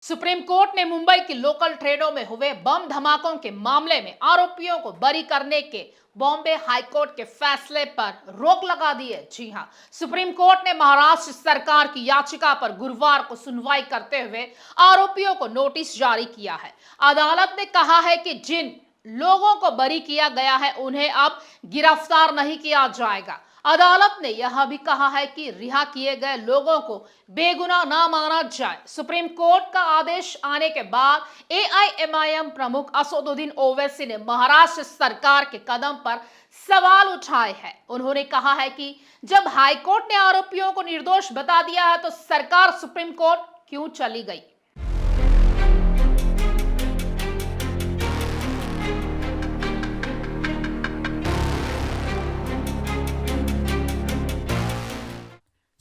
Supreme court ने मुंबई की local ट्रेनों में हुए बम धमाकों के मामले में आरोपियों को बरी करने के बॉम्बे हाईकोर्ट के फैसले पर रोक लगा दी है। जी हां, सुप्रीम कोर्ट ने महाराष्ट्र सरकार की याचिका पर गुरुवार को सुनवाई करते हुए आरोपियों को नोटिस जारी किया है। अदालत ने कहा है कि जिन लोगों को बरी किया गया है उन्हें अब गिरफ्तार नहीं किया जाएगा। अदालत ने यह भी कहा है कि रिहा किए गए लोगों को बेगुनाह ना माना जाए। सुप्रीम कोर्ट का आदेश आने के बाद एआईएमआईएम प्रमुख असदुद्दीन ओवैसी ने महाराष्ट्र सरकार के कदम पर सवाल उठाए हैं। उन्होंने कहा है कि जब हाईकोर्ट ने आरोपियों को निर्दोष बता दिया है तो सरकार सुप्रीम कोर्ट क्यों चली गई।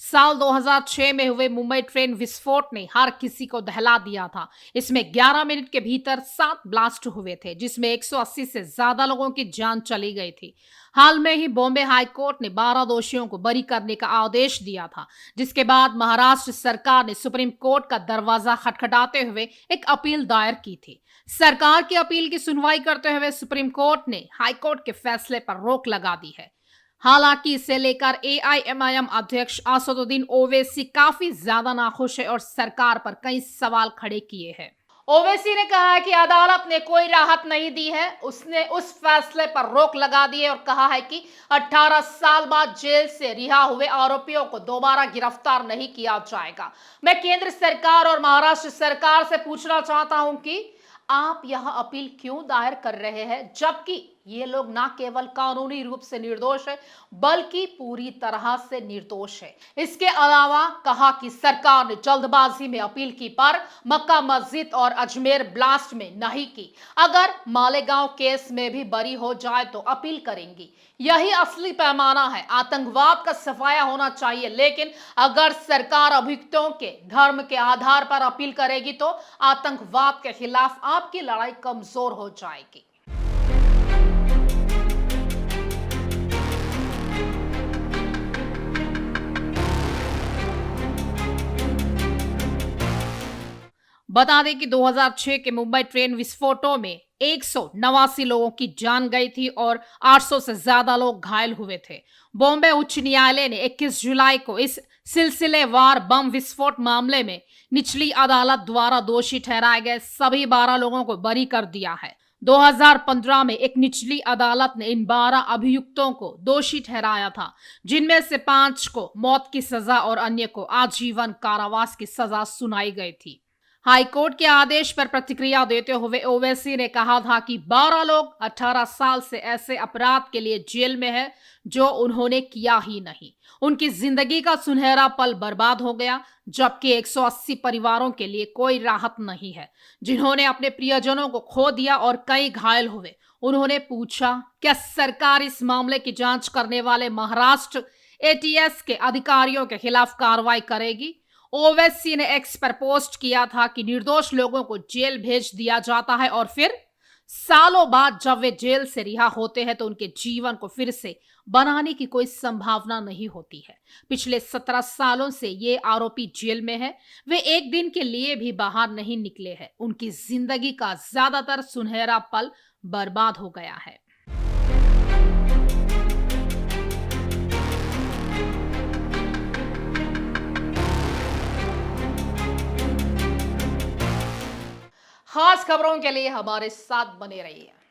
साल 2006 में हुए मुंबई ट्रेन विस्फोट ने हर किसी को दहला दिया था। इसमें 11 मिनट के भीतर 7 ब्लास्ट हुए थे, जिसमें 180 से ज्यादा लोगों की जान चली गई थी। हाल में ही बॉम्बे हाई कोर्ट ने 12 दोषियों को बरी करने का आदेश दिया था, जिसके बाद महाराष्ट्र सरकार ने सुप्रीम कोर्ट का दरवाजा खटखटाते हुए एक अपील दायर की थी। सरकार की अपील की सुनवाई करते हुए सुप्रीम कोर्ट ने हाई कोर्ट के फैसले पर रोक लगा दी है। हालांकि इसे लेकर एआईएमआईएम अध्यक्ष असदुद्दीन ओवैसी काफी ज्यादा नाखुश है और सरकार पर कई सवाल खड़े किए हैं। ओवैसी ने कहा है कि अदालत ने कोई राहत नहीं दी है। उसने उस फैसले पर रोक लगा दी है और कहा है कि 18 साल बाद जेल से रिहा हुए आरोपियों को दोबारा गिरफ्तार नहीं किया जाएगा। मैं केंद्र सरकार और महाराष्ट्र सरकार से पूछना चाहता हूं कि आप यह अपील क्यों दायर कर रहे हैं, जबकि ये लोग न केवल कानूनी रूप से निर्दोष है बल्कि पूरी तरह से निर्दोष है। इसके अलावा कहा कि सरकार ने जल्दबाजी में अपील की पर मक्का मस्जिद और अजमेर ब्लास्ट में नहीं की। अगर मालेगांव केस में भी बरी हो जाए तो अपील करेंगी। यही असली पैमाना है। आतंकवाद का सफाया होना चाहिए, लेकिन अगर सरकार अभियुक्तों के धर्म के आधार पर अपील करेगी तो आतंकवाद के खिलाफ आपकी लड़ाई कमजोर हो जाएगी। बता दें कि 2006 के मुंबई ट्रेन विस्फोटों में 189 लोगों की जान गई थी और 800 से ज्यादा लोग घायल हुए थे। बॉम्बे उच्च न्यायालय ने 21 जुलाई को इस सिलसिलेवार बम विस्फोट मामले में निचली अदालत द्वारा दोषी ठहराए गए सभी 12 लोगों को बरी कर दिया है। 2015 में एक निचली अदालत ने इन 12 अभियुक्तों को दोषी ठहराया था, जिनमें से 5 को मौत की सजा और अन्य को आजीवन कारावास की सजा सुनाई गई थी। हाईकोर्ट के आदेश पर प्रतिक्रिया देते हुए ओवैसी ने कहा था कि 12 लोग 18 साल से ऐसे अपराध के लिए जेल में हैं जो उन्होंने किया ही नहीं। उनकी जिंदगी का सुनहरा पल बर्बाद हो गया, जबकि 180 परिवारों के लिए कोई राहत नहीं है, जिन्होंने अपने प्रियजनों को खो दिया और कई घायल हुए। उन्होंने पूछा, क्या सरकार इस मामले की जांच करने वाले महाराष्ट्र एटीएस के अधिकारियों के खिलाफ कार्रवाई करेगी? ओवैसी ने एक्स पर पोस्ट किया था कि निर्दोष लोगों को जेल भेज दिया जाता है और फिर सालों बाद जब वे जेल से रिहा होते हैं तो उनके जीवन को फिर से बनाने की कोई संभावना नहीं होती है। पिछले 17 सालों से ये आरोपी जेल में है। वे एक दिन के लिए भी बाहर नहीं निकले हैं। उनकी जिंदगी का ज्यादातर सुनहरा पल बर्बाद हो गया है। खास खबरों के लिए हमारे साथ बने रहिए।